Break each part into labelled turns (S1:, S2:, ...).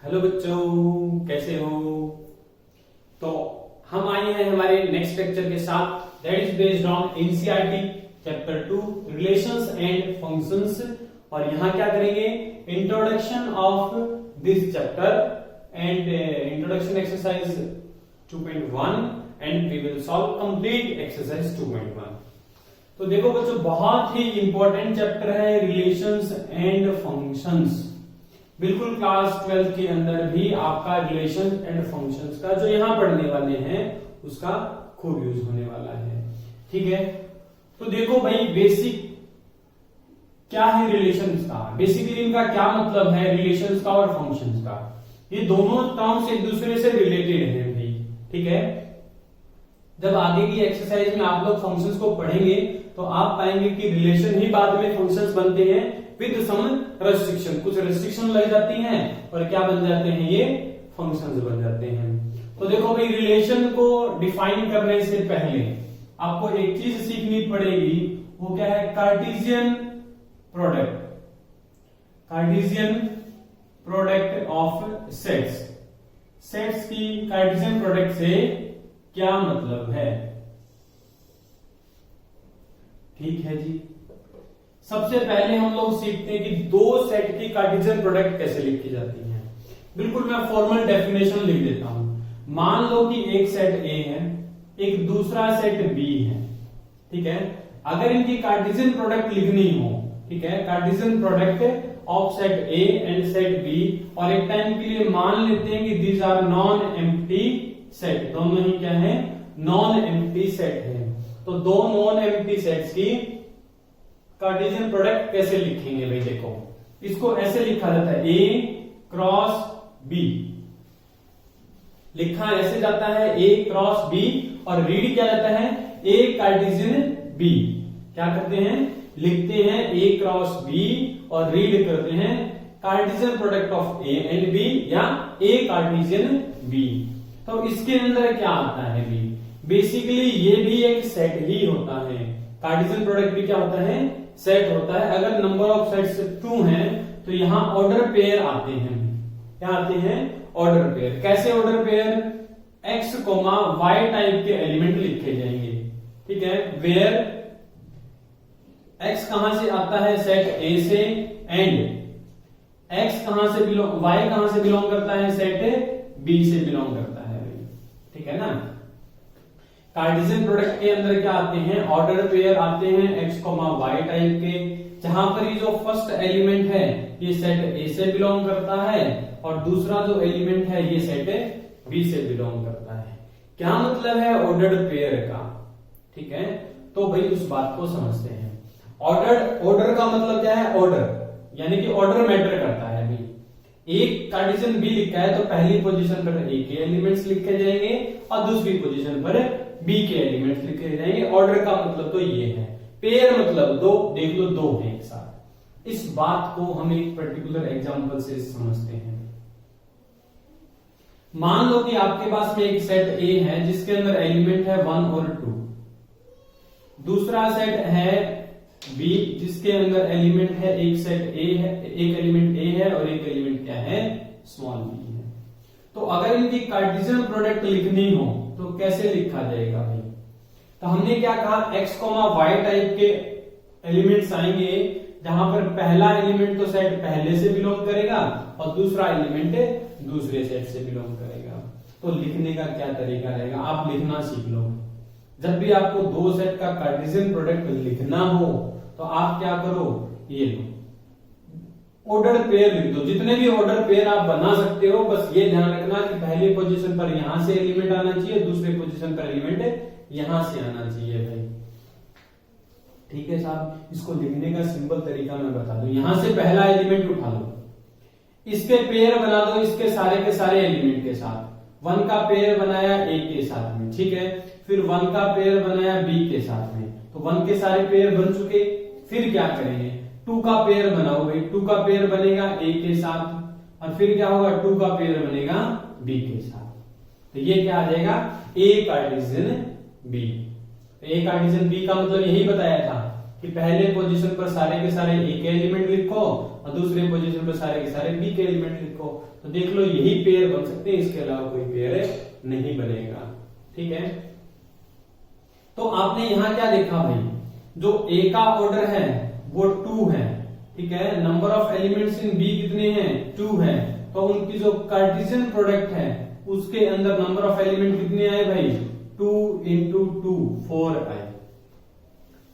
S1: Hello बच्चों, कैसे हो? तो हम आए हैं हमारे नेक्स्ट लेक्चर के साथ, that is based on NCERT chapter 2 relations and functions. और यहां क्या करेंगे? Introduction of this chapter and introduction exercise 2.1 and we will solve complete exercise 2.1। तो देखो बच्चों, बहुत ही इंपॉर्टेंट चैप्टर है रिलेशंस एंड फंक्शंस। बिल्कुल क्लास 12 के अंदर भी आपका रिलेशन एंड फंक्शंस का जो यहां पढ़ने वाले हैं उसका खूब यूज होने वाला है। ठीक है, तो देखो भाई, बेसिक क्या है रिलेशंस का, बेसिकली इनका क्या मतलब है रिलेशंस का और फंक्शंस का। ये दोनों टर्म्स एक दूसरे से रिलेटेड हैं भाई। ठीक है, जब आगे की एक्सरसाइज में आप लोग फंक्शंस को पढ़ेंगे तो आप पाएंगे कि रिलेशन ही बाद में फंक्शंस बनते हैं विद सम रेस्ट्रिक्शन। कुछ रेस्ट्रिक्शन लग जाती हैं और क्या बन जाते हैं? ये फंक्शंस बन जाते हैं। तो देखो भाई, रिलेशन को डिफाइन करने से पहले आपको एक चीज सीखनी पड़ेगी, वो क्या है? Cartesian product. Cartesian product of sets. Sets की कार्टेशियन प्रोडक्ट से क्या मतलब है? ठीक है जी, सबसे पहले हम लोग सीखते हैं कि दो सेट की कार्टेशियन प्रोडक्ट कैसे लिखी जाती है। बिल्कुल मैं फॉर्मल डेफिनेशन लिख देता हूं। मान लो कि एक सेट ए है, एक दूसरा सेट बी है। ठीक है, अगर इनकी कार्टेशियन प्रोडक्ट लिखनी हो, ठीक है, Cartesian product of set A and set B, और एक टाइम के लिए मान लेते हैं कि these are non empty set. दोनों ही क्या है? नॉन एम्प्टी सेट है। तो दो नॉन एम्प्टी सेट्स की कार्टेशियन प्रोडक्ट कैसे लिखेंगे भाई? देखो, इसको ऐसे लिखा जाता है ए क्रॉस बी। लिखा ऐसे जाता है ए क्रॉस बी, और रीड क्या जाता है? A Cartesian B. क्या करते हैं? लिखते हैं ए क्रॉस बी और रीड करते हैं Cartesian product of A and B या ए कार्टेशियन बी। तो इसके अंदर क्या आता है बी? बेसिकली ये भी एक सेट ही होता है। कार्टेशियन प्रोडक्ट भी क्या होता है? सेट होता है। अगर नंबर ऑफ सेट्स 2 हैं तो यहां ऑर्डर पेयर आते हैं। क्या आते हैं? Order pair. कैसे order pair? x, y type के एलिमेंट लिखे जाएंगे। ठीक है, वेयर x कहां से आता है? सेट A से, एंड x कहां से बिलोंग, y कहां से बिलोंग करता है? सेट B से बिलोंग करता है। ठीक है ना। कार्टेशियन प्रोडक्ट के अंदर क्या आते हैं? ऑर्डर पेयर आते हैं x, y टाइप के, जहां पर ये जो फर्स्ट एलिमेंट है ये सेट A से बिलोंग करता है और दूसरा जो एलिमेंट है ये सेट B से बिलोंग करता है। क्या मतलब है ऑर्डर्ड पेयर का? ठीक है, तो भाई उस बात को समझते हैं। ऑर्डर का मतलब क्या है? ऑर्डर यानी कि ऑर्डर मैटर करता है भाई। एक कार्टेशियन बी लिखा है तो पहली पोजीशन पर ए के एलिमेंट्स लिखे जाएंगे और दूसरी पोजीशन पर बी के एलिमेंट्स लिखे जाएंगे। ऑर्डर का मतलब तो ये है। पेयर मतलब दो, देख लो दो है एक साथ। इस बात को हम एक पर्टिकुलर एग्जांपल से समझते हैं। मान लो कि आपके पास में एक सेट ए है जिसके अंदर एलिमेंट है 1 और 2। दूसरा सेट है बी जिसके अंदर एलिमेंट है, एक सेट ए है, एक एलिमेंट ए है और एक एलिमेंट क्या है? स्मॉल बी है। तो अगर इनकी कार्टेशियन प्रोडक्ट लिखनी हो तो कैसे लिखा जाएगा भाई? तो हमने क्या कहा? x, y टाइप के एलिमेंट्स आएंगे जहां पर पहला एलिमेंट तो सेट पहले से बिलोंग करेगा और दूसरा एलिमेंट दूसरे सेट से बिलोंग करेगा। तो लिखने का क्या तरीका रहेगा? आप लिखना सीख लो। जब भी आपको दो सेट का कार्टेशियन प्रोडक्ट लिखना हो तो आप क्या करो? ये लो, ऑर्डर पेयर लिख दो। जितने भी ऑर्डर पेयर आप बना सकते हो, बस ये ध्यान रखना कि पहली पोजीशन पर यहां से एलिमेंट आना चाहिए, दूसरी पोजीशन पर एलिमेंट यहां से आना चाहिए भाई। ठीक है साहब, इसको लिखने का सिंपल तरीका मैं बता दूं। यहां से पहला एलिमेंट उठा लो, इसके पेयर बना दो इसके सारे के सारे एलिमेंट के साथ। 1 का पेयर बनाया A के साथ में, ठीक है, फिर 1 का पेयर बनाया B के साथ में, तो 1 के सारे पेयर बन चुके। फिर क्या करेंगे? 2 का पेयर बनाओ भाई। 2 का पेयर बनेगा A के साथ और फिर क्या होगा? 2 का पेयर बनेगा B के साथ। तो ये क्या आ जाएगा? A Cartesian B। A Cartesian B का मतलब यही बताया था कि पहले पोजीशन पर सारे के सारे ए के एलिमेंट लिखो और दूसरे पोजीशन पर सारे के सारे बी के एलिमेंट लिखो। तो देख लो यही पेयर बन सकते हैं, इसके अलावा कोई पेयर नहीं बनेगा। ठीक है, तो आपने यहां क्या देखा भाई, जो ए का ऑर्डर है वो 2 है। ठीक है, number of elements in B कितने हैं, 2 है। तो उनकी जो कार्टेशियन प्रोडक्ट है उसके अंदर नंबर ऑफ एलिमेंट कितने आए भाई, 2 इंटू 2 4 आए।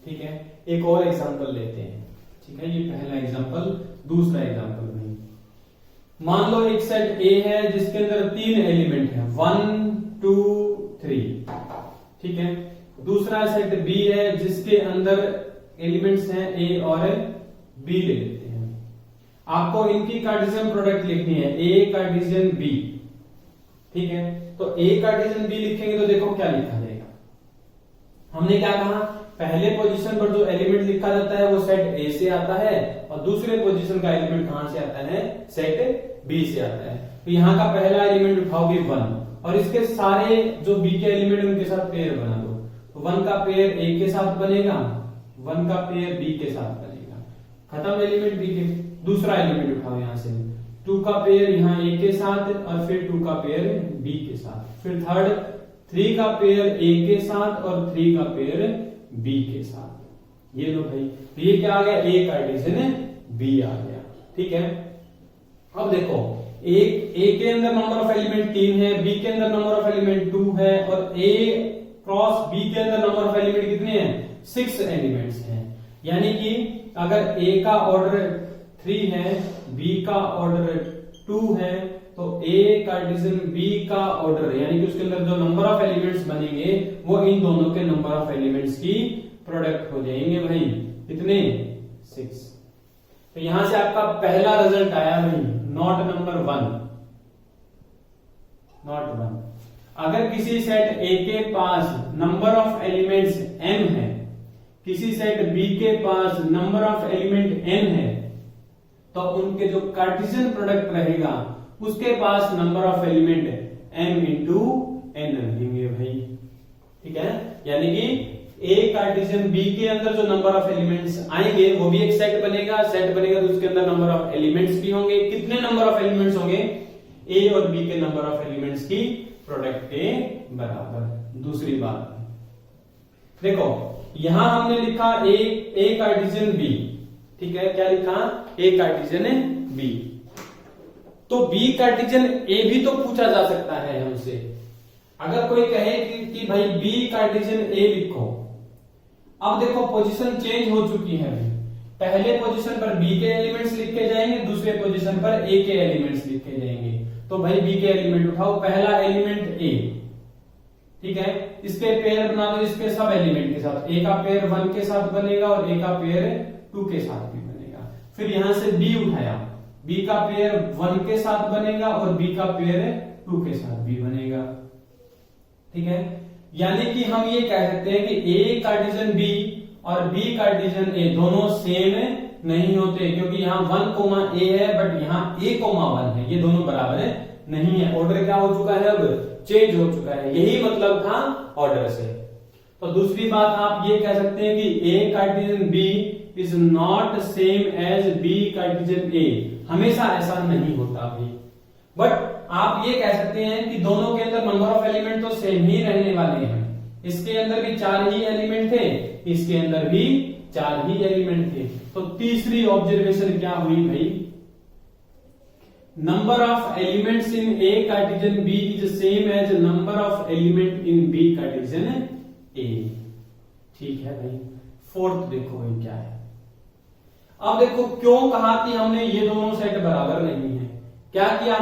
S1: ठीक है, एक और एग्जांपल लेते हैं। ठीक है, ये पहला एग्जांपल। दूसरा एग्जांपल भाई, मान लो एक सेट ए है जिसके अंदर 3 एलिमेंट है 1 2 3। ठीक है, दूसरा सेट बी है जिसके अंदर एलिमेंट्स हैं ए और बी। ले लेते हैं, आपको इनकी कार्टेशियन प्रोडक्ट लिखनी है, ए कार्टेशियन बी। ठीक है, तो ए कार्टेशियन बी लिखेंगे तो देखो क्या लिखा जाएगा। हमने क्या कहा, पहले पोजीशन पर जो एलिमेंट लिखा जाता है वो सेट ए से आता है और दूसरे पोजीशन का एलिमेंट कहां से आता है, सेट बी से आता है। तो यहां का पहला एलिमेंट उठाओगे 1 और इसके सारे जो बी के एलिमेंट उनके साथ पेयर बना दो। तो 1 का पेयर ए के साथ बनेगा, 1 का पेयर बी के साथ बनेगा। खत्म एलिमेंट बी के। दूसरा एलिमेंट उठाओ यहां से, 2 का पेयर यहां ए के साथ और फिर 2 का पेयर बी के साथ। फिर थर्ड 3 का पेयर ए के साथ और 3 का पेयर बी के साथ। ये लो भाई, तो ये क्या आ गया, ए कार्टेशियन बी आ गया। ठीक है, अब देखो ए के अंदर नंबर ऑफ एलिमेंट 3 है, बी के अंदर नंबर ऑफ एलिमेंट 2 है और ए क्रॉस बी के अंदर नंबर ऑफ एलिमेंट कितने हैं, 6 एलिमेंट्स हैं। यानी कि अगर ए का ऑर्डर 3 है, बी का ऑर्डर 2 है, तो ए कार्टेशियन बी का ऑर्डर यानी कि उसके अंदर जो नंबर ऑफ एलिमेंट्स बनेंगे वो इन दोनों के नंबर ऑफ एलिमेंट्स की प्रोडक्ट हो जाएंगे भाई। कितने, 6। तो यहां से आपका पहला रिजल्ट आया भाई, नॉट नंबर 1, नॉट 1। अगर किसी सेट ए के पास नंबर ऑफ एलिमेंट्स m है, किसी सेट बी के पास नंबर ऑफ एलिमेंट n है, तो उनके जो कार्टेशियन प्रोडक्ट रहेगा उसके पास number of element m into n रहेंगे भाई। ठीक है, यानी कि ए कार्टेशियन बी के अंदर जो नंबर ऑफ एलिमेंट्स आएंगे वो भी एक सेट बनेगा। सेट बनेगा तो उसके अंदर नंबर ऑफ एलिमेंट्स भी होंगे। कितने नंबर ऑफ एलिमेंट्स होंगे, ए और बी के नंबर ऑफ एलिमेंट्स की प्रोडक्ट के बराबर। दूसरी बात देखो, यहां हमने लिखा ए कार्टेशियन बी। ठीक है, क्या लिखा, ए कार्टेशियन बी। तो बी कार्टेशियन ए भी तो पूछा जा सकता है हमसे। अगर कोई कहे कि भाई बी कार्टेशियन ए लिखो, अब देखो पोजीशन चेंज हो चुकी है। पहले पोजीशन पर बी के एलिमेंट्स लिखे जाएंगे, दूसरे पोजीशन पर ए के एलिमेंट्स लिखे जाएंगे। तो भाई बी के एलिमेंट उठाओ, पहला एलिमेंट ए। ठीक है, इसके पेयर बना दो इसके सब एलिमेंट के साथ। ए का पेयर 1 के साथ बनेगा और ए का पेयर 2 के साथ भी बनेगा। फिर यहां से बी उठाया, बी का पेयर 1 के साथ बनेगा और बी का पेयर 2 के साथ भी बनेगा। ठीक है, यानी कि हम ये कह सकते हैं कि ए कार्टेशियन बी और बी कार्टेशियन ए दोनों सेम नहीं होते, क्योंकि यहाँ 1 ए है बट यहाँ a 1 है, ये दोनों बराबर नहीं है। ऑर्डर क्या हो चुका है, अब चेंज हो चुका है। यही मतलब था ऑर्डर से। तो दूसरी बात आप ये कह सकते हैं कि A Cartesian B is not same as B Cartesian A. हमेशा ऐसा नहीं होता भाई, बट आप ये कह सकते हैं कि दोनों के अंदर नंबर ऑफ एलिमेंट तो सेम ही रहने वाले हैं। इसके अंदर भी 4 ही एलिमेंट थे, इसके अंदर भी 4 ही एलिमेंट थे। तो तीसरी ऑब्जर्वेशन क्या हुई भाई, number of elements in A Cartesian B is same as number of element in B Cartesian A. ठीक है भाई। फोर्थ देखो भाई क्या है। अब देखो क्यों कहा कि हमने ये दोनों सेट बराबर नहीं है। क्या किया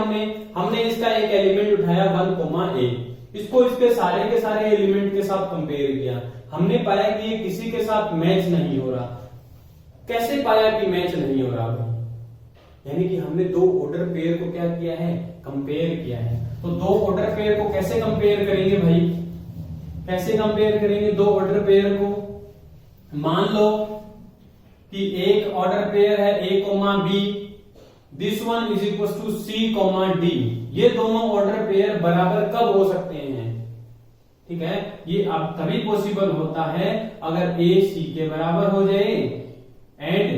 S1: हमने इसका एक एलिमेंट उठाया 1 ए, इसको इसके सारे के सारे एलिमेंट के साथ कंपेयर किया। हमने पाया कि ये किसी के साथ मैच नहीं हो रहा। कैसे पाया कि मैच नहीं हो रहा भाई, यानी कि हमने 2 ऑर्डर पेयर को क्या किया है, कंपेयर किया है। तो 2 ऑर्डर पेयर को कैसे कंपेयर करेंगे भाई, कैसे कंपेयर करेंगे 2 ऑर्डर पेयर को। मान लो कि एक ऑर्डर पेयर है a, b, this one is equal to c, d। ये दोनों ऑर्डर पेयर बराबर कब हो सकते हैं, ठीक है, ये अब तभी पॉसिबल होता है अगर ए सी के बराबर हो जाए एंड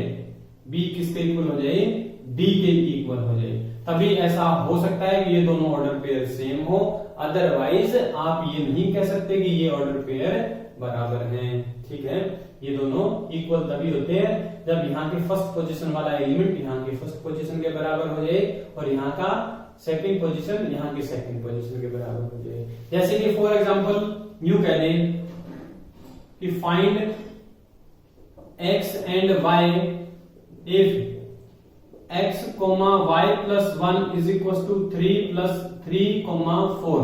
S1: बी किसके इक्वल हो जाए, डी के इक्वल हो जाए, तभी ऐसा हो सकता है कि ये दोनों ऑर्डर पेयर सेम हो। अदरवाइज आप ये नहीं कह सकते कि ये ऑर्डर पेयर बराबर हैं। ठीक है, ये दोनों इक्वल तभी होते हैं जब यहाँ के फर्स्ट पोजीशन वाला एलिमेंट यहाँ के फर्स्ट पोजीशन के बराबर हो जाए और यहाँ का सेकंड पोजीशन यहाँ की सेकंड पोजीशन के बराबर हो जाए। जैसे कि फॉर एग्जांपल यूं कह दें कि find x and y if x, y plus 1 is equal to 3 plus 3, 4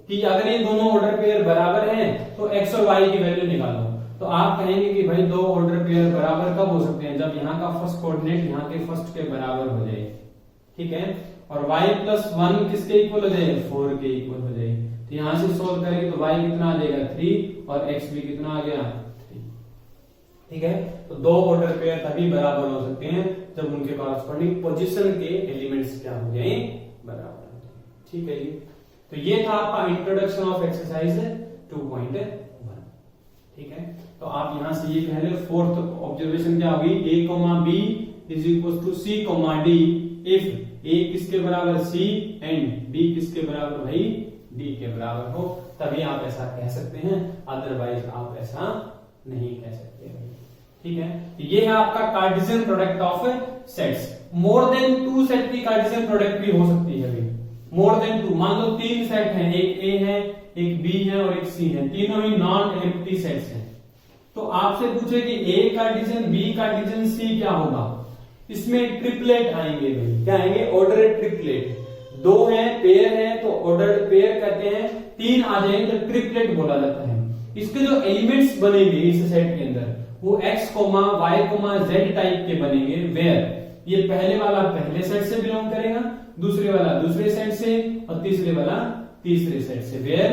S1: कि अगर ये दोनों ऑर्डर पेयर बराबर हैं तो x और y की वैल्यू निकालो। तो आप कहेंगे कि भाई दो ऑर्डर पेयर बराबर कब हो सकते हैं, जब यहाँ का फर्स्ट कोऑर्डिनेट यहाँ के फर्स्ट के बराबर हो जाए। ठीक है, और y प्लस 1 किसके इक्वल हो जाए, 4 के इक्वल हो जाए। तो यहां से सोल्व करेंगे तो y कितना आ जाएगा 3 और x भी कितना आ गया 3। ठीक है, तो दो ऑर्डर पेयर तभी बराबर हो सकते हैं जब उनके कॉरस्पॉन्डिंग पोजीशन के एलिमेंट्स क्या हो जाए, बराबर हो जाए। ठीक है जी, तो ये था आपका इंट्रोडक्शन ऑफ एक्सरसाइज 2.1। ठीक है, तो आप यहां से ये कह लो फोर्थ ऑब्जर्वेशन क्या होगी, a comma b is equal to c comma d if a किसके बराबर c एंड b किसके बराबर भाई d के बराबर हो, तभी आप ऐसा कह सकते हैं, अदरवाइज आप ऐसा नहीं कह सकते। ठीक है, ये है आपका Cartesian product of sets. More than 2 set की कार्टेशियन प्रोडक्ट भी हो सकती है। मोर देन 2, मान लो 3 सेट हैं, एक a है, एक b है और एक c है, तीनों ही नॉन एम्प्टी सेट्स हैं। तो आपसे पूछे कि a Cartesian, b Cartesian, c क्या होगा, इसमें ट्रिपलेट आएंगे भाई। क्या आएंगे, ऑर्डर ट्रिपलेट। 2 है, पेयर है तो ऑर्डर पेयर कहते हैं, 3 आ जाएंगे तो ट्रिपलेट बोला जाता है। इसके जो एलिमेंट्स बनेंगे इस सेट के अंदर वो x, y, z टाइप के बनेंगे, वेयर ये पहले वाला पहले सेट से बिलोंग करेगा, दूसरे वाला दूसरे सेट से और तीसरे वाला तीसरे सेट से। Where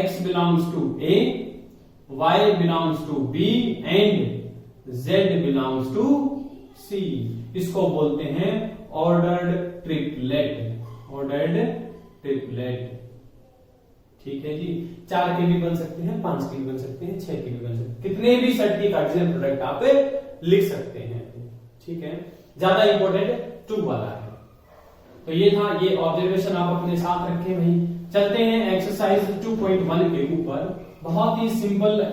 S1: x belongs to a, y belongs to b and z belongs to c। इसको बोलते हैं ऑर्डर्ड ट्रिपलेट। Ordered triplet. ठीक है जी, 4 के भी बन सकते हैं, 5 के भी बन सकते हैं, 6 के भी बन सकते हैं, कितने भी सेट की कार्टेशियन प्रोडक्ट आप लिख सकते हैं। ठीक है, ज्यादा इंपॉर्टेंट 2 वाला है। तो ये था, ये ऑब्जर्वेशन आप अपने साथ रखें भाई। चलते हैं एक्सरसाइज 2.1 के ऊपर। बहुत ही सिंपल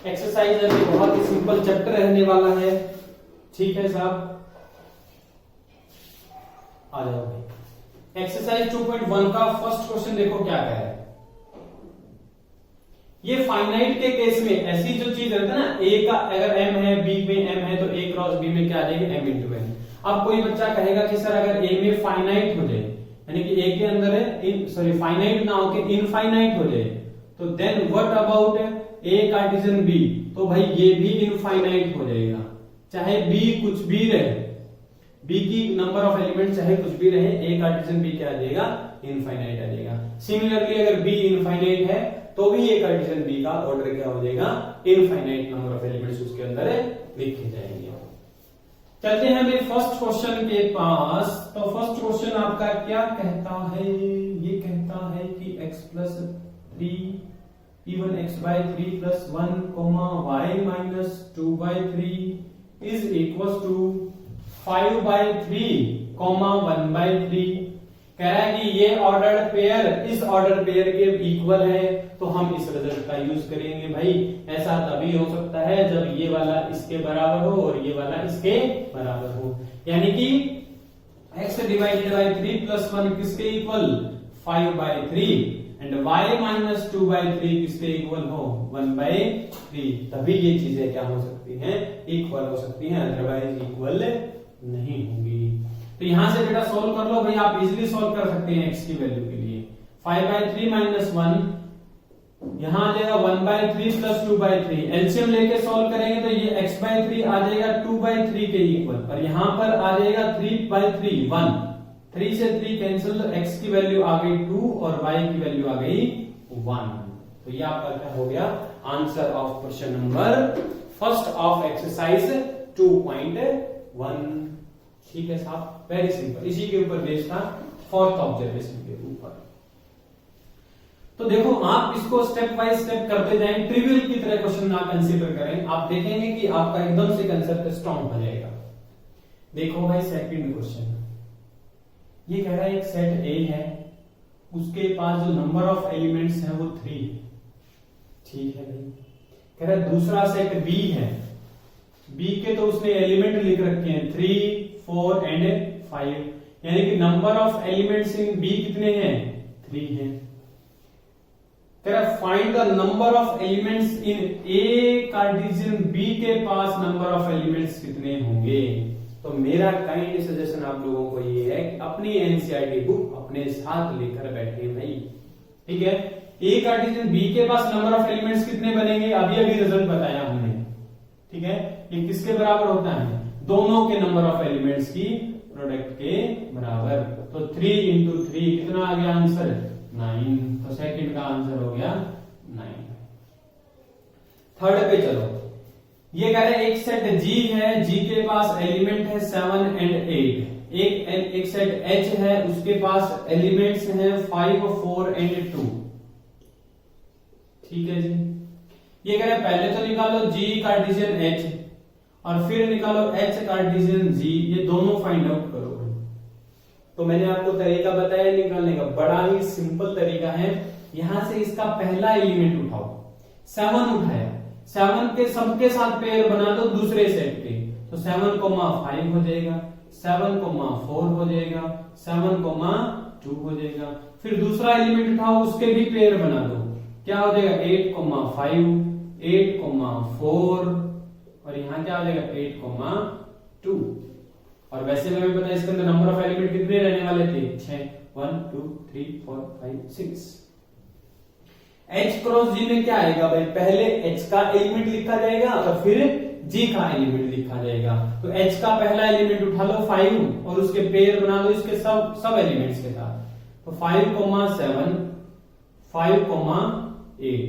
S1: एक्सरसाइज है, बहुत ही सिंपल चैप्टर रहने वाला है। ठीक है साहब, आ जाओ भाई। एक्सरसाइज 2.1 का फर्स्ट क्वेश्चन देखो क्या कह रहा है। ये फाइनाइट के केस में ऐसी जो चीज रहती है ना, a का अगर m है, b में m है तो a क्रॉस b में क्या आ जाएगी, m इंटू n। अब कोई बच्चा कहेगा कि सर अगर a में फाइनाइट हो जाए, यानी कि a के अंदर है फाइनाइट ना होके इनफाइनाइट हो जाए, तो then what about a Cartesian b, तो भाई ये भी इनफाइनाइट हो जाएगा, चाहे b कुछ भी रहे, b की नंबर ऑफ एलिमेंट चाहे कुछ भी रहे, a कार्टेशियन b क्या आ जाएगा, इनफाइनाइट आ जाएगा। सिमिलरली अगर b इनफाइनाइट है तो भी a कार्टेशियन b का ऑर्डर क्या हो जाएगा, इनफाइनाइट नंबर ऑफ एलिमेंट्स उसके अंदर लिखे जाएंगे। चलते हैं हमें फर्स्ट क्वेश्चन के पास। तो फर्स्ट क्वेश्चन आपका क्या कहता है, ये कहता है कि x plus 3 even x by 3 plus 1 y minus 2 by 3 is equal to 5 by 3 1 by 3। कह रहा है कि ये ऑर्डर्ड पेयर इस ऑर्डर पेयर के इक्वल है, तो हम इस रिजल्ट का यूज करेंगे भाई। ऐसा तभी हो सकता है जब ये वाला इसके बराबर हो और ये वाला इसके बराबर हो, यानी कि x डिवाइडेड बाय 3 प्लस 1 किसके equal, 5 by 3 and y minus 2 by 3 किसके इक्वल हो, 1 बाय 3। तभी ये चीजें क्या हो सकती हैं, इक्वल हो सकती हैं, अदरवाइज इक्वल नहीं होगी। तो यहां से बेटा सोल्व कर लो भाई, आप इजीली सोल्व कर सकते हैं x की वैल्यू के लिए। 5 बाय 3 माइनस 1 यहां आ जाएगा 1 बाय 3 प्लस 2 बाय 3। एलसीएम लेके सोल्व करेंगे तो ये x बाय 3 आ जाएगा 2 बाय 3 के इक्वल, और यहां पर आ जाएगा 3 बाय 3 1। 3 से 3 कैंसिल, तो x की वैल्यू आ गई 2 और y की वैल्यू आ गई 1। तो ये आपका क्या हो गया, answer of question number first of exercise 2.1। ठीक है साहब, वेरी सिंपल। इसी के ऊपर बेस्ड था फोर्थ ऑब्जर्वेशन के ऊपर। तो देखो आप इसको स्टेप बाय स्टेप करते जाएं, ट्रिवियल की तरह क्वेश्चन ना कंसीडर करें, आप देखेंगे कि आपका एकदम से कंसेप्ट स्ट्रॉन्ग हो जाएगा। देखो भाई सेकंड क्वेश्चन, ये कह रहा है एक सेट ए है, उसके पास जो नंबर ऑफ एलिमेंट्स हैं वो 3 है। ठीक है भाई। कह रहा है दूसरा सेट बी है, बी के तो उसने एलिमेंट लिख रखे हैं 3, 4 एंड 5, यानी कि number of elements in B कितने हैं? 3 हैं। कह रहा है find the number of elements in A Cartesian B के पास नंबर ऑफ एलिमेंट्स कितने होंगे। तो मेरा काइंड सजेशन आप लोगों को ये है कि अपनी एनसीईआरटी बुक अपने साथ लेकर बैठे भाई। ठीक है, ए कार्टेशियन बी के पास नंबर ऑफ एलिमेंट्स कितने बनेंगे, अभी अभी रिजल्ट बताया हमने। ठीक है, ये किसके बराबर होता है? दोनों के नंबर ऑफ एलिमेंट्स की प्रोडक्ट के बराबर। तो 3 इंटू 3 कितना आ गया आंसर? 9। तो सेकंड का आंसर हो गया 9। थर्ड पे चलो, ये कह रहे हैं एक सेट जी है, जी के पास एलिमेंट है 7 एंड 8। एक सेट एच है, उसके पास एलिमेंट्स हैं 5, 4 एंड 2। ठीक है जी। ये कह रहे हैं पहले तो निकालो जी कार्टेशियन एच और फिर निकालो एच कार्टेशियन जी, ये दोनों फाइंड आउट करो। तो मैंने आपको तरीका बताया निकालने का, बड़ा ही सिंपल तरीका है। यहां से इसका पहला एलिमेंट उठाओ, 7 उठाया, 7 के सबके साथ पेयर बना दो दूसरे सेट के, तो 7,5 हो जाएगा, 7,4 हो जाएगा, 7,2 हो जाएगा। फिर दूसरा एलिमेंट उठाओ, उसके भी पेयर बना दो, क्या हो जाएगा? 8,5, 8,4 और यहां क्या हो जाएगा? 8,2। और वैसे भी हमें पता है इसके अंदर नंबर ऑफ एलिमेंट कितने रहने वाले थे? 6। 1 2 3 4 5 6। H क्रॉस G में क्या आएगा भाई? पहले H का एलिमेंट लिखा जाएगा और फिर G का एलिमेंट लिखा जाएगा। तो H का पहला एलिमेंट उठा लो 5 और उसके पेयर बना लो इसके सब एलिमेंट्स के साथ। तो 5,7, 5,8।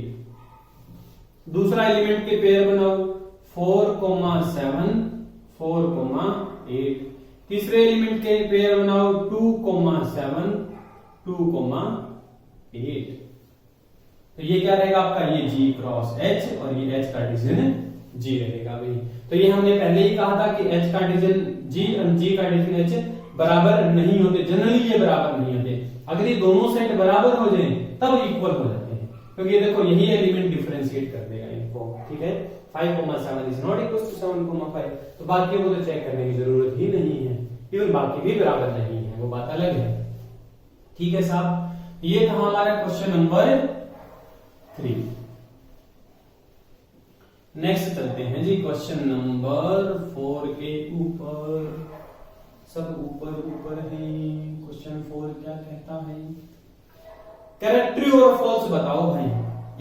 S1: दूसरा एलिमेंट के पेयर बनाओ 4,7, 4,8। तीसरे एलिमेंट के पेयर बनाओ 2,7, 2,8। तो ये क्या रहेगा आपका? ये G क्रॉस H और ये H कार्टेशियन G रहेगा भाई। तो ये हमने पहले ही कहा था कि H कार्टेशियन G और G कार्टेशियन H बराबर नहीं होते, जनरली ये बराबर नहीं होते। अगर ये दोनों सेट बराबर हो जाए तब इक्वल हो जाते हैं, क्योंकि ये देखो यही एलिमेंट डिफरेंशिएट कर देगा इनको। ठीक है, 5,7 इज नॉट इक्वल टू 7,5। तो बाकी को तो चेक करने की जरूरत ही नहीं है, इवन बाकी भी बराबर नहीं है, वो बात अलग है। ठीक है साहब, ये था हमारा क्वेश्चन नंबर 3। नेक्स्ट चलते हैं जी क्वेश्चन नंबर 4 के ऊपर। सब ऊपर है। क्वेश्चन 4 क्या कहता है? कह रहा है ट्रू और फॉल्स बताओ भाई।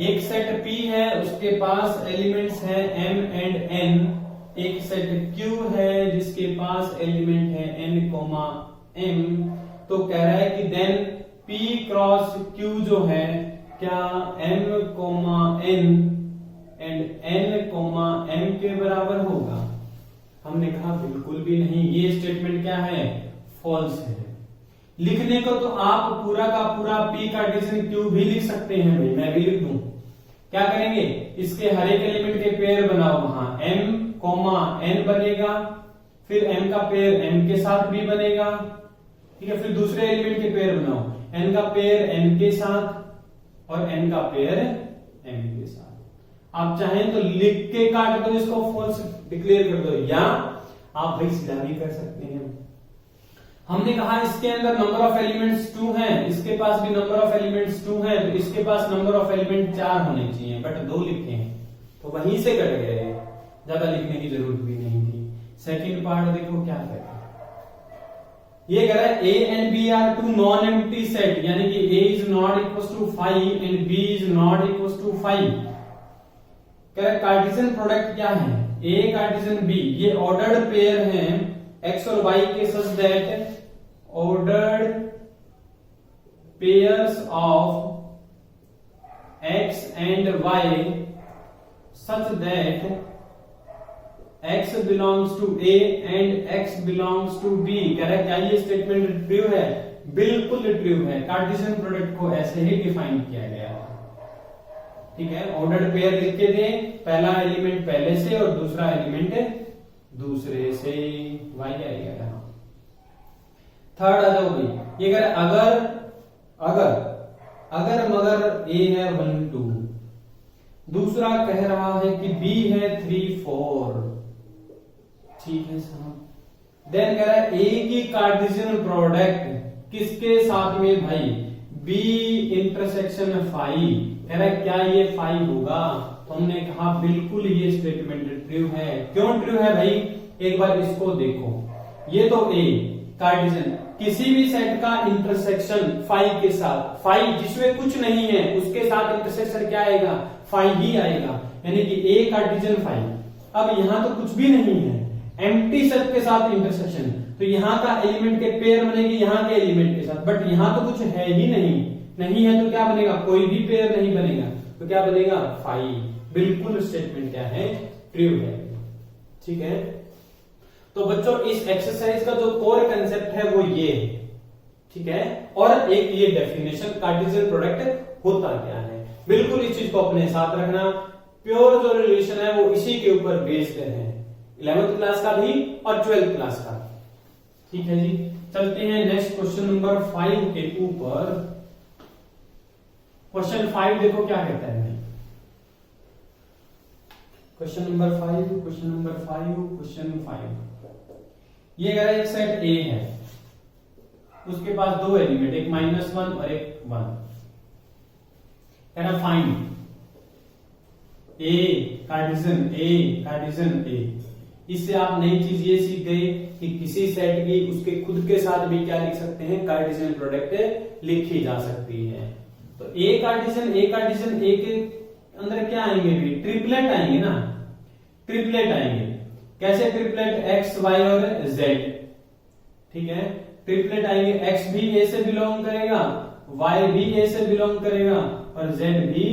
S1: एक सेट P है, उसके पास एलिमेंट्स है M एंड N। एक सेट Q है जिसके पास एलिमेंट है N, M। तो कह रहा है कि देन P क्रॉस Q जो है क्या M, N and N, M के बराबर होगा? हमने कहा बिल्कुल भी नहीं, ये स्टेटमेंट क्या है? फॉल्स है। लिखने को तो आप पूरा का पूरा P कार्टेशियन Q भी लिख सकते हैं भाई, मैं भी लिख दूं। क्या करेंगे? इसके हर एक एलिमेंट के पेयर बनाओ, वहां M, N बनेगा, फिर M का पेयर M के साथ भी बनेगा। ठीक है, फिर दूसरे एलिमेंट के पेयर बनाओ, N का पेयर N के साथ और N का पेयर M के साथ। आप चाहें तो लिख के काट दो, इसको फॉल्स डिक्लेयर कर दो, या आप भाई सीधा भी कर सकते हैं। हमने कहा इसके अंदर नंबर ऑफ एलिमेंट्स 2 हैं, इसके पास भी नंबर ऑफ एलिमेंट्स 2 हैं, तो इसके पास नंबर ऑफ एलिमेंट 4 होने चाहिए, बट 2 लिखे हैं, तो वहीं से कट गए, ज्यादा लिखने की जरूरत भी नहीं थी। सेकंड पार्ट देखो क्या कहता है। ये कह रहा है A and B are two non-empty set, यानी कि A is not equals to 5 and B is not equals to 5। कह रहा है कार्टेशियन प्रोडक्ट क्या है? A कार्टेशियन B, ये ऑर्डर्ड पेयर हैं X और Y के, such that ordered pairs of X and Y such that X belongs to A and X belongs to B। कह रहा है क्या ये स्टेटमेंट ट्रू है? बिल्कुल ट्रू है। कार्टेशियन प्रोडक्ट को ऐसे ही डिफाइन किया गया है। ठीक है, ऑर्डर्ड पेयर लिख के दें, पहला एलिमेंट पहले से और दूसरा एलिमेंट दूसरे से, वाई आएगा यहाँ। थर्ड आ जाओ भाई, ये अगर मगर ए है 1 2, दूसरा कह रहा है कि बी है 3 4। ठीक है साहब। देन कह रहा है ए की कार्टेशियन प्रोडक्ट किसके साथ में भाई, बी इंटरसेक्शन 5। कह रहा है क्या ये 5 होगा, तो हमने कहा बिल्कुल ये स्टेटमेंट ट्रू है। क्यों ट्रू है भाई, एक बार इसको देखो, ये तो ए कार्टेशियन, किसी भी सेट का इंटरसेक्शन 5 के साथ, 5 जिसमें कुछ नहीं है उसके साथ इंटरसेक्शन क्या आएगा, 5 ही आएगा, यानी कि ए कार्टेशियन 5। अब यहां तो कुछ भी नहीं है, एम्प्टी सेट के साथ इंटरसेक्शन, तो यहाँ का एलिमेंट के पेयर बनेगी यहाँ के एलिमेंट के साथ, बट यहाँ तो कुछ है ही नहीं है तो क्या बनेगा, कोई भी पेयर नहीं बनेगा, तो क्या बनेगा 5। बिल्कुल स्टेटमेंट क्या है, ट्रू है। ठीक है, तो बच्चों इस एक्सरसाइज का जो कोर कंसेप्ट है वो ये है। ठीक है, और एक ये डेफिनेशन कार्टेशियन प्रोडक्ट होता क्या है, बिल्कुल इस चीज को अपने साथ रखना। प्योर जो रिलेशन है वो इसी के ऊपर बेस्ड है, 11th क्लास का भी और 12th क्लास का। ठीक है जी, चलते हैं नेक्स्ट क्वेश्चन नंबर 5 के ऊपर। क्वेश्चन 5 देखो क्या कहता है। क्वेश्चन नंबर 5 ये अगर एक सेट ए है, उसके पास दो एलिमेंट, एक -1 और एक 1, कहना फाइंड ए कार्टेशियन ए। इससे आप नई चीज ये सीख गए कि किसी सेट की उसके खुद के साथ भी क्या लिख सकते हैं, कार्टेशियन प्रोडक्ट लिखी जा सकती है। तो ए कार्टेशियन ए के अंदर क्या आएंगे भी, ट्रिपलेट आएंगे ना, ट्रिपलेट आएंगे। कैसे ट्रिपलेट, एक्स वाई और जेड। ठीक है, ट्रिपलेट आएंगे, एक्स भी ए से बिलोंग करेगा, वाई भी ए से बिलोंग करेगा और जेड भी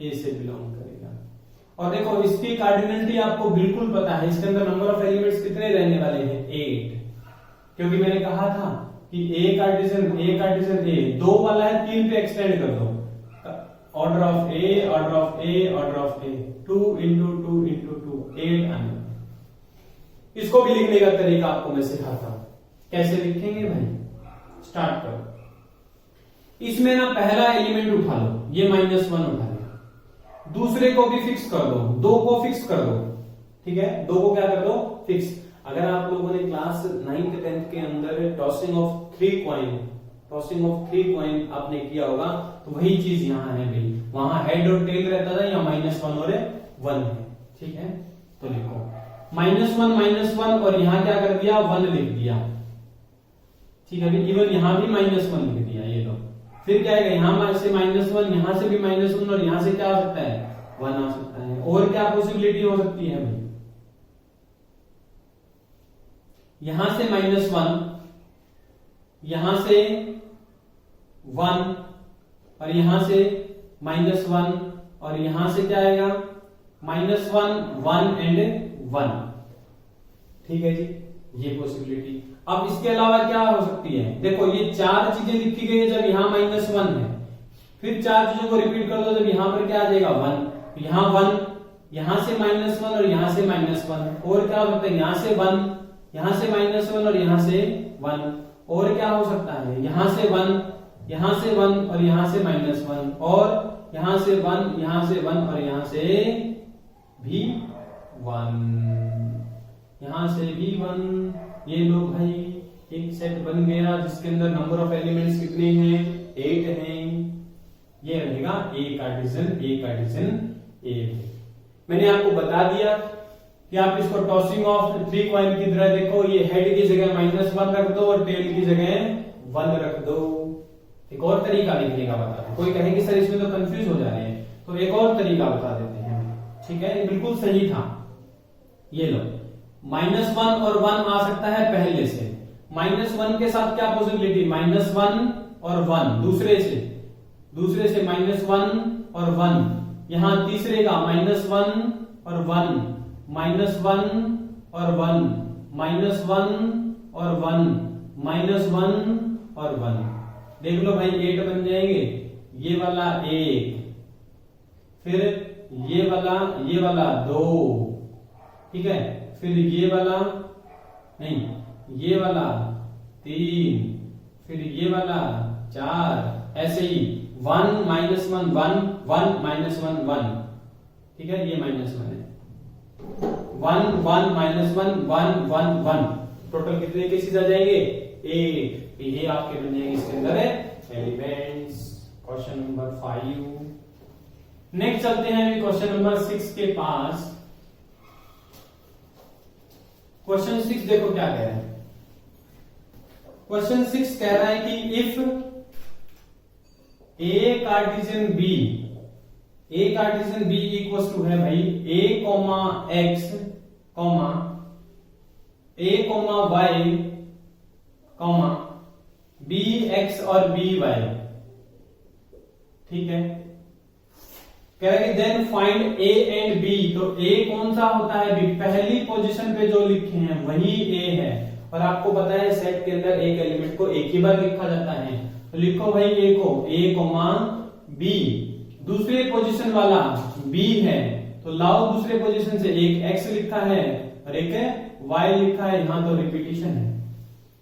S1: ए से बिलोंग करेगा। और देखो इसकी कार्डिनलिटी आपको बिल्कुल पता है, इसके अंदर नंबर ऑफ एलिमेंट्स कितने रहने वाले हैं, 8, क्योंकि मैंने कहा था कि ए कार्टेशियन ए 2 वाला है, 3 पे एक्सटेंड कर दो, order of A 2 into 2 into 2 8 आने। इसको भी लिखने का तरीका आपको मैं सिखाता हूं, कैसे लिखेंगे भाई, स्टार्ट करो। इसमें ना पहला एलिमेंट उठा लो, ये -1 उठा लो, दूसरे को भी फिक्स कर दो, 2 को फिक्स कर दो। ठीक है, 2 को क्या कर दो, फिक्स। अगर आप लोगों ने क्लास 9th 10th के अंदर टॉसिंग ऑफ 3 कॉइन आपने किया होगा, तो वही चीज यहाँ है भाई, वहां हेड और टेल रहता था, या -1 और 1 है। ठीक है, तो लिखो -1 और यहाँ क्या कर दिया, 1 लिख दिया। ठीक है, इवन यहाँ भी -1 लिख दिया, ये लो। फिर क्या आएगा, यहाँ से -1, यहाँ से भी -1 और यहाँ से क्या आ सकता है, 1 आ सकता है। और क्या पॉसिबिलिटी हो सकती है भाई, यहां से -1, यहां से 1 और यहां से -1 और यहां से क्या आएगा, -1 1 एंड 1। ठीक है जी, ये पॉसिबिलिटी। अब इसके अलावा क्या हो सकती है, देखो ये 4 चीजें लिखी गई है, जब यहां -1 है, फिर 4 चीजों को रिपीट कर दो, जब यहां पर क्या आ जाएगा 1, यहां 1, यहां से -1 और यहां से -1, और क्या हो सकता है, यहां से 1, यहां से -1 और यहां से 1, और क्या हो सकता है, यहां से 1, यहां से 1 और यहां से -1, और यहां से 1, यहां से 1 और यहां से भी 1, यहां से भी 1। ये लो भाई, एक सेट बन गया जिसके अंदर नंबर ऑफ एलिमेंट्स कितने हैं, 8 हैं। ये रहेगा ए कार्टेशियन ए। मैंने आपको बता दिया कि आप इसको टॉसिंग ऑफ 3 कॉइन की तरह देखो, ये हेड की जगह -1 रख दो और टेल की जगह 1 रख दो। एक और तरीका लिखने का बता दो, कोई कहेंगे सर इसमें तो कंफ्यूज हो जा रहे हैं, तो एक और तरीका बता देते हैं। ठीक है, ये बिल्कुल सही था। ये लो, -1 और 1 आ सकता है पहले से, -1 के साथ क्या पॉसिबिलिटी, -1 और 1, दूसरे से -1 और 1, यहां तीसरे का -1 और 1, -1 और 1, -1 और 1, -1 और 1। देख लो भाई 8 बन जाएंगे, ये वाला 1, फिर ये वाला 2, ठीक है, फिर ये वाला नहीं, ये वाला 3, फिर ये वाला 4, ऐसे ही 1 -1 1 1 -1 1, ठीक है, ये -1 है, 1 1 -1 1 1 1, टोटल कितने केसेस आ जाएंगे? 8। ये आपके बन जाएंगे इसके अंदर एलिमेंट्स। Question number 5। नेक्स्ट चलते हैं अभी क्वेश्चन नंबर 6 के पास। क्वेश्चन 6 देखो क्या कह रहा है। क्वेश्चन 6 कह रहा है कि if A Cartesian B equals to है भाई a, x, a, y, b x और b y, ठीक है, कह रहा है कि then find a and b। तो a कौन सा होता है? b पहली पोजीशन पे जो लिखे हैं वही a है, और आपको पता है सेट के अंदर एक एलिमेंट को एक ही बार लिखा जाता है। तो लिखो भाई a को a, b, दूसरे पोजीशन वाला b है, तो लाओ दूसरे पोजीशन से एक x लिखा है और एक y लिखा है, यहां तो रिपीटिशन है,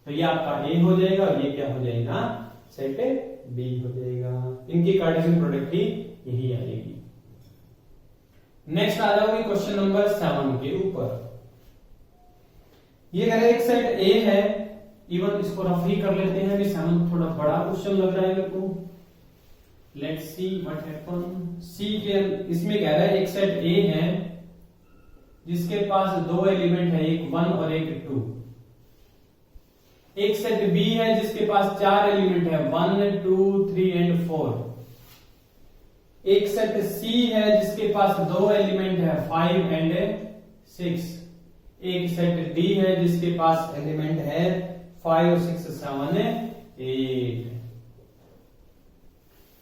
S1: तो ये आपका a हो जाएगा और ये क्या हो जाएगा? सेट b हो जाएगा। इनकी कार्टेशियन प्रोडक्ट ही यही आएगी। नेक्स्ट आ जाओगे क्वेश्चन नंबर 7 के ऊपर। ये कह रहे एक सेट A है, इवन इसको रफ ही कर लेते हैं, अभी 7 थोड़ा बड़ा क्वेश्चन लग रहा है मेरे को। Let's see what happen. See के इसमें कह रहा है एक सेट A है जिसके पास 2 एलिमेंट है, एक 1 और एक 2। एक सेट B है जिसके पास 4 एलिमेंट है, 1 2 3 एंड 4। एक सेट C है जिसके पास 2 एलिमेंट है, 5 एंड 6। एक सेट D है जिसके पास एलिमेंट है 5 6 7 8।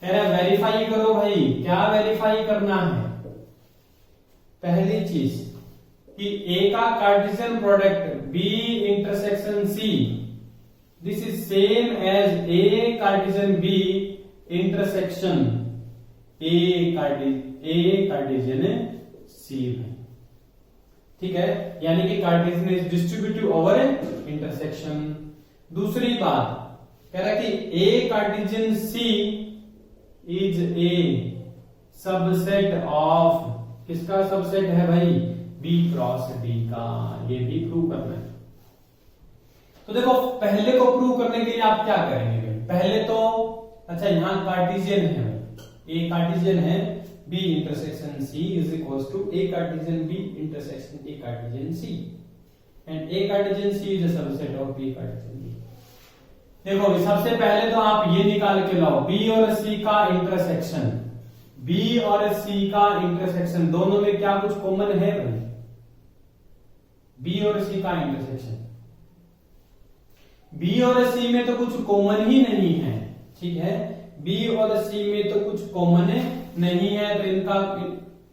S1: कह रहा वेरीफाई करो भाई। क्या वेरीफाई करना है? पहली चीज कि A का Cartesian product B intersection C, this is same as A Cartesian B intersection A Cartesian C में, ठीक है, यानी कि Cartesian is distributive over intersection. दूसरी बात कह रहा है कि A Cartesian C is a subset of, किसका सबसेट है भाई? B क्रॉस D का। ये भी प्रूव करना है। तो देखो पहले को प्रूव करने के लिए आप क्या करेंगे? पहले तो अच्छा यहां कार्टेशियन है, A कार्टेशियन है, B intersection C is equals to A Cartesian B intersection A Cartesian C, and A Cartesian C is a subset of B Cartesian B। देखो सबसे पहले तो आप ये निकाल के लाओ B और C का इंटरसेक्शन, B और C का इंटरसेक्शन, दोनों में क्या कुछ कॉमन है भाई? B और C का इंटरसेक्शन, B और C में तो कुछ कॉमन ही नहीं है, ठीक है, B और C में तो कुछ कॉमन नहीं है, तो इनका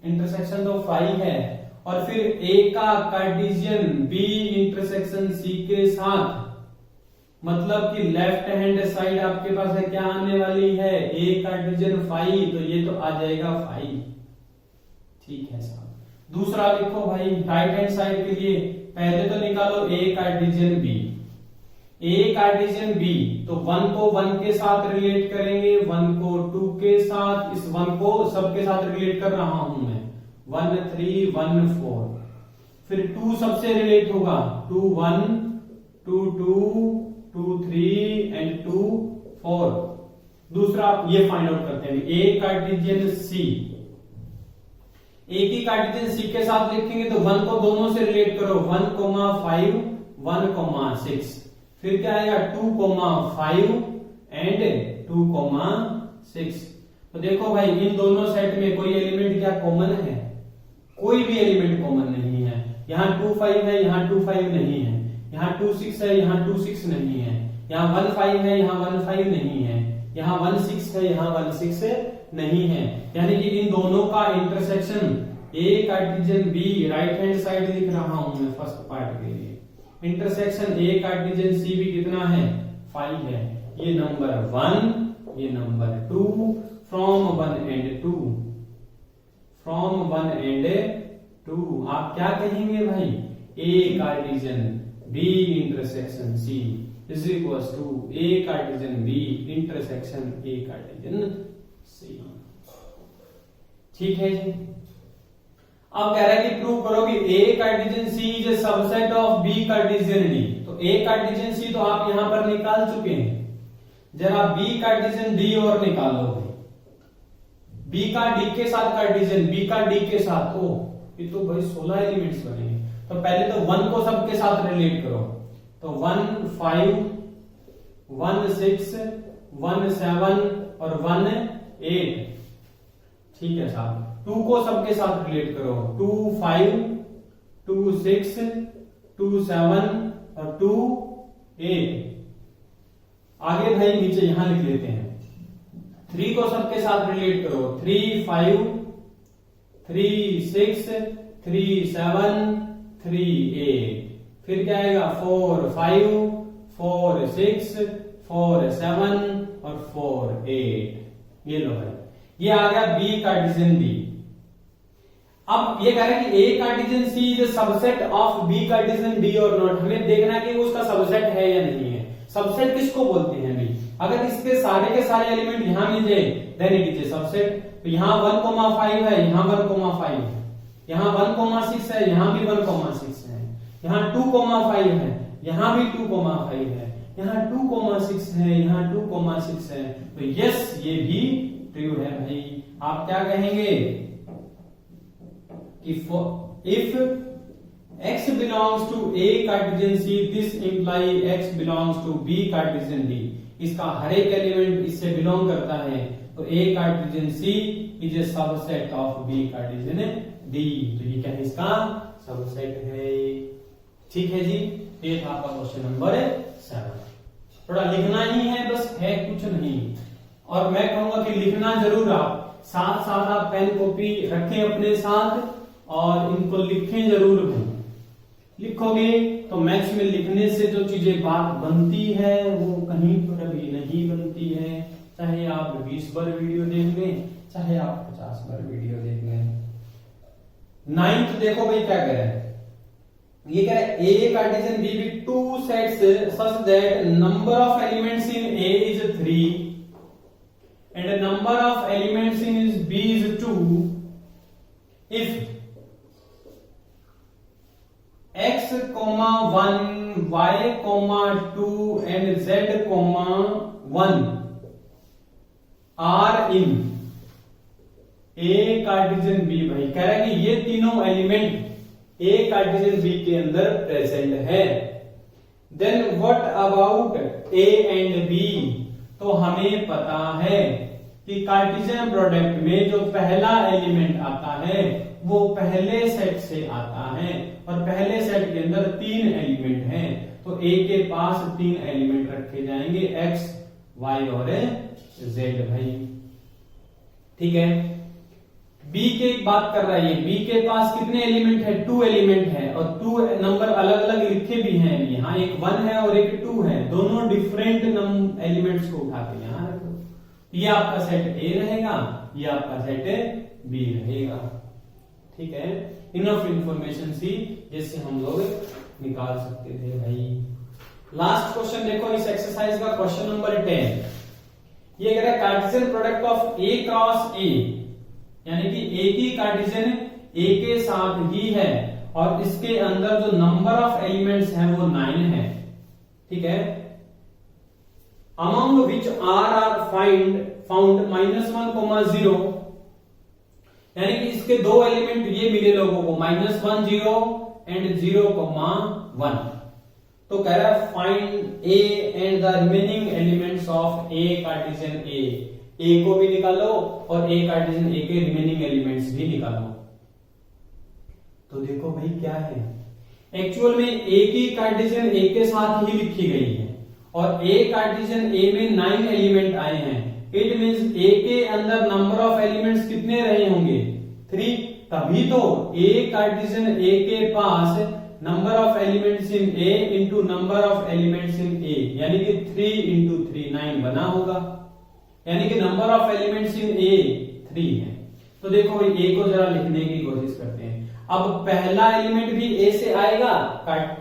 S1: इंटरसेक्शन तो 5 है। और फिर A का कार्टेशियन B इंटरसेक्शन C के साथ, मतलब कि लेफ्ट हैंड साइड आपके पास है क्या आने वाली है? A कार्टेशियन 5, तो ये तो आ जाएगा 5, ठीक है साहब। दूसरा लिखो भाई राइट हैंड साइड के लिए, पहले तो निकालो A Cartesian B, A Cartesian B, तो 1 को 1 के साथ रिलेट करेंगे, 1 को 2 के साथ, इस 1 को सबके साथ रिलेट कर रहा हूं मैं, 1 3 1 4। फिर 2 सबसे रिलेट होगा, 2 1 2 2 2 3 एंड 2 4। दूसरा ये फाइंड आउट करते हैं, A कार्टेशियन C, A की कार्टेशियन C के साथ लिखेंगे तो 1 को दोनों से रिलेट करो, 1 5 1 6। फिर क्या आएगा? 2 5 एंड 2 6। तो देखो भाई इन दोनों सेट में कोई एलिमेंट क्या कॉमन है? कोई भी एलिमेंट कॉमन नहीं है। यहाँ 2 5 है, यहाँ 2 5 नहीं है, यहाँ 2 6 है, यहाँ 2 6 नहीं है, यहाँ 1 5 है, यहाँ 1 5 नहीं है, यहाँ 1 6 है, यहाँ 1 6 नहीं है। यानी कि इन दोनों का intersection A Cartesian B, right hand side लिख रहा हूं मैं फर्स्ट पार्ट के लिए, इंटरसेक्शन A कार्टेशियन C भी कितना है? 5 है। ये नंबर 1, ये number 2, from 1 and 2, from 1 and 2 आप क्या कहेंगे भाई? A Cartesian B intersection C is equals to A Cartesian B intersection A Cartesian C। ठीक है जी। अब कह रहा है कि प्रूव करो कि A Cartesian C is a subset of B Cartesian D। तो A कार्टेशियन C तो आप यहां पर निकाल चुके हैं, जरा B कार्टेशियन D और निकाल लो भाई। B का D के साथ कार्टेशियन, B का D के साथ, ओ ये तो भाई 16 एलिमेंट्स बनेंगे। तो पहले तो 1 को सबके साथ रिलेट करो, तो 1 5 1 6 1 7 और 1 8। ठीक है साहब। 2 को सबके साथ रिलेट करो, 2 5 2 6 2 7 और 2 8। आगे भाई नीचे यहां लिख लेते हैं। 3 को सबके साथ रिलेट करो, 3 5 3 6 3 7 3 8। फिर क्या आएगा? 4 5 4 6 4 7 और 4 8। ये लो भाई, ये आ गया B कार्टेशियन D। अब ये कह रहा है कि A Cartesian C is subset of B Cartesian D और नॉट। हमें देखना है कि वो उसका सबसेट है या नहीं है। सबसेट किसको बोलते हैं भाई? अगर इसके सारे के सारे एलिमेंट यहां मिल जाए then it is a subset. तो यहाँ 1,5 है, यहाँ 1,5 है, यहाँ 1,6 है, यहाँ भी 1,6 है, यहाँ 2,5 है, यहाँ भी 2,5 है, यहाँ 2,6 है, यहाँ 2,6 है। तो यस ये भी ट्रू है भाई। आप क्या कहेंगे? if x belongs to A Cartesian C, this imply x belongs to B Cartesian D। इसका हर एक एलिमेंट इससे बिलोंग करता है, तो A Cartesian C is a subset of B Cartesian D। तो ये क्या है? इसका सबसेट है। ठीक है जी। ये था आपका क्वेश्चन नंबर 7। थोड़ा लिखना ही है बस, है कुछ नहीं। और मैं कहूंगा कि लिखना जरूर, आप साथ साथ आप पेन कॉपी रखें अपने साथ और इनको लिखें जरूर भाई। लिखोगे तो मैथ्स में लिखने से जो चीजें बात बनती है वो कहीं पर भी नहीं बनती है। चाहे आप 20 बार वीडियो देख लें, चाहे आप 50 बार वीडियो देख लें। 9th देखो भाई क्या कह रहा है? ये कह रहा है A Cartesian B with two sets such that number of elements in A is 3 and the number of elements in B is 2 if x, 1 y, 2 and z, 1 are in A Cartesian B। भाई कह रहा है कि ये तीनों element A Cartesian B के अंदर present है। Then what about A and B? तो हमें पता है कि कार्टेशियन प्रोडक्ट में जो पहला एलिमेंट आता है वो पहले सेट से आता है, और पहले सेट के अंदर 3 एलिमेंट हैं। तो A के पास 3 एलिमेंट रखे जाएंगे, X, Y और Z भाई। ठीक है। B के एक बात कर रहा है, ये B के पास कितने एलिमेंट है? 2 एलिमेंट है, और 2 नंबर अलग अलग लिखे भी हैं। यहाँ एक 1 है और एक 2 है, दोनों डिफरेंट एलिमेंट्स को उठा के यहाँ रखो। ये आपका सेट A रहेगा, ये आपका सेट B रहेगा। ठीक है। इनफ इंफॉर्मेशन सी जिससे हम लोग निकाल सकते थे भाई। लास्ट क्वेश्चन देखो इस एक्सरसाइज का, क्वेश्चन नंबर 10। ये कह रहा है Cartesian product of A cross A, यानी कि A की कार्टेशियन A के साथ ही है और इसके अंदर जो नंबर ऑफ एलिमेंट्स हैं वो 9 है। ठीक है। अमंग विच आर फाउंड -1, 0, यानी कि इसके 2 एलिमेंट ये मिले लोगों को, -1 0 एंड 0, 1। तो कह रहा है find A and the remaining elements of A Cartesian A को भी निकालो और A कार्टेशियन A के रिमेनिंग एलिमेंट्स भी निकालो। तो देखो भाई क्या है, एक्चुअल में A की कार्टेशियन A के साथ ही लिखी गई है और A कार्टेशियन A में 9 एलिमेंट आए हैं। इट मींस A के अंदर नंबर ऑफ एलिमेंट्स कितने रहे होंगे? 3। तभी तो A कार्टेशियन A के पास number of elements in A into number of elements in A, यानी कि 3 इंटू 3 9 बना होगा, यानी कि नंबर ऑफ एलिमेंट्स इन ए 3 है। तो देखो ए को जरा लिखने की कोशिश करते हैं। अब पहला एलिमेंट भी ए से आएगा,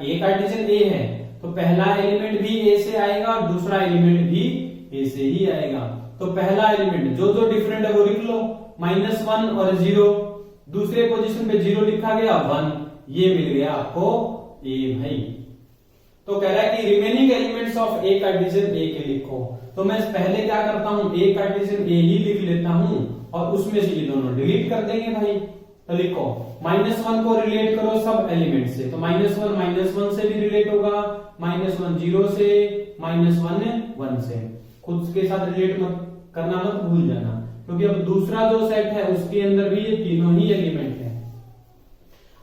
S1: ए कार्टेशियन ए है, तो पहला एलिमेंट भी ए से आएगा और दूसरा एलिमेंट भी ए से ही आएगा। तो पहला एलिमेंट जो जो डिफरेंट है वो लिख लो, -1 और 0, दूसरे पोजीशन पे 0 लिखा गया, 1, ये मिल गया आपको ए भाई। तो कह रहा है कि remaining elements of A Cartesian A के लिखो। तो मैं पहले क्या करता हूं, ए कार्टेशियन ए ही लिख लेता हूं और उसमें से ये दोनों डिलीट कर देंगे भाई। तो लिखो -1 को रिलेट करो सब एलिमेंट से, तो -1 से भी रिलेट होगा, -1 0 से, -1 1 से। खुद के साथ रिलेट मत करना, मत भूल जाना, क्योंकि अब दूसरा जो सेट है उसके अंदर भी ये तीनों ही एलिमेंट है।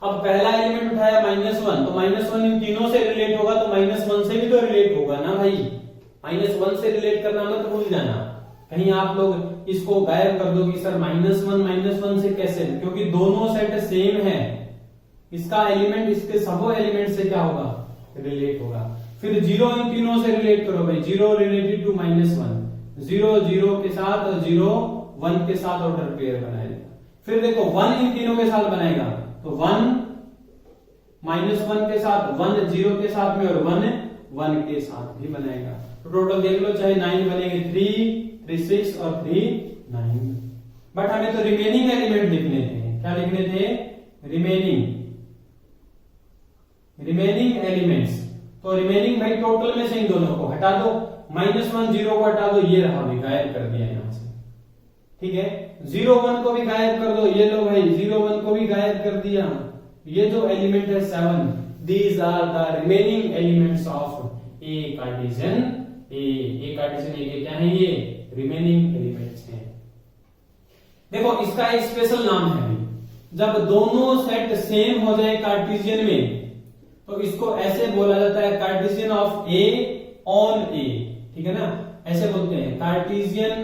S1: अब पहला एलिमेंट उठाया -1, तो -1 इन तीनों से रिलेट होगा, तो -1 से भी तो रिलेट होगा ना भाई। -1 से रिलेट करना मत भूल जाना, कहीं आप लोग इसको गायब कर दो कि सर -1 से कैसे, क्योंकि दोनों सेट सेम है, इसका एलिमेंट इसके सबो एलिमेंट से क्या होगा, रिलेट होगा। फिर 0 इन तीनों से रिलेट करो भाई, 0 रिलेटेड टू -1, 0 0 के साथ और 0 1 के साथ ऑर्डर पेयर बनाएगा। फिर देखो 1 इन तीनों के साथ बनाएगा, तो 1 -1 के साथ, 1 0 के साथ में और 1 1 के साथ भी बनाएगा। तो टोटल देख लो, चाहे 9 बनेंगे, 3 6 और 3 9। बट हमें तो रिमेनिंग एलिमेंट लिखने थे, क्या लिखने थे, रिमेनिंग एलिमेंट्स। तो रिमेनिंग भाई टोटल में से इन दोनों को हटा दो, -1 0 को हटा दो, ये रहा, भी गायब कर दिया यहां से, ठीक है। 0 1 को भी गायब कर दो, ये लो भाई 0 1 को भी गायब कर दिया। ये जो एलिमेंट है 7, these are the remaining elements of A Cartesian A Cartesian A के क्या है, ये रिमेनिंग एलिमेंट्स हैं। देखो इसका एक स्पेशल नाम है, जब दोनों सेट सेम हो जाए कार्टेशियन में, तो इसको ऐसे बोला जाता है कार्टेशियन ऑफ ए ऑन ए, ठीक है ना, ऐसे बोलते हैं कार्टेशियन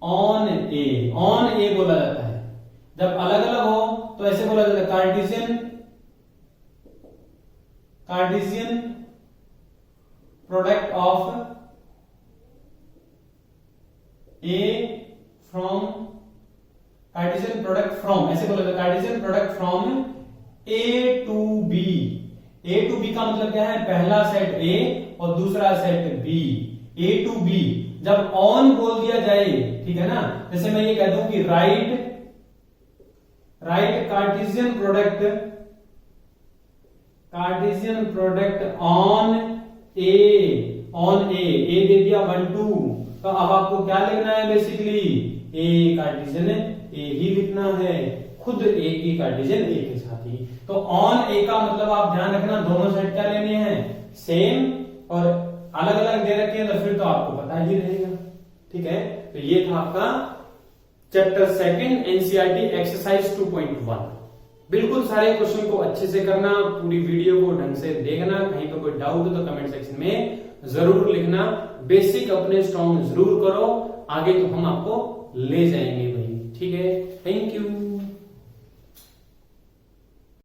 S1: ऑन ए बोला जाता है। जब अलग अलग हो तो ऐसे बोला जाता है Cartesian product of A from, Cartesian product from, ऐसे बोला जाता है Cartesian product from A to B. A to B का मतलब क्या है, पहला सेट ए और दूसरा set B, A to B. जब ऑन बोल दिया जाए, ठीक है ना, जैसे मैं ये कह दूं कि राइट कार्टेशियन प्रोडक्ट ऑन ए दे दिया 1 2, तो अब आपको क्या लिखना है, बेसिकली ए कार्टेशियन ए ही लिखना है, खुद ए की कार्टेशियन ए के साथ ही। तो ऑन ए का मतलब आप ध्यान रखना, दोनों सेट क्या लेने हैं, सेम, और अलग अलग दे रखे हैं तो फिर तो आपको पता ही रहेगा, ठीक है। तो ये था आपका चैप्टर 2 एनसीईआरटी एक्सरसाइज 2.1। बिल्कुल सारे क्वेश्चन को अच्छे से करना, पूरी वीडियो को ढंग से देखना, कहीं पर कोई डाउट हो तो कमेंट सेक्शन में जरूर लिखना। बेसिक अपने स्ट्रॉन्ग जरूर करो, आगे तो हम आपको ले जाएंगे भाई, ठीक है। Thank you.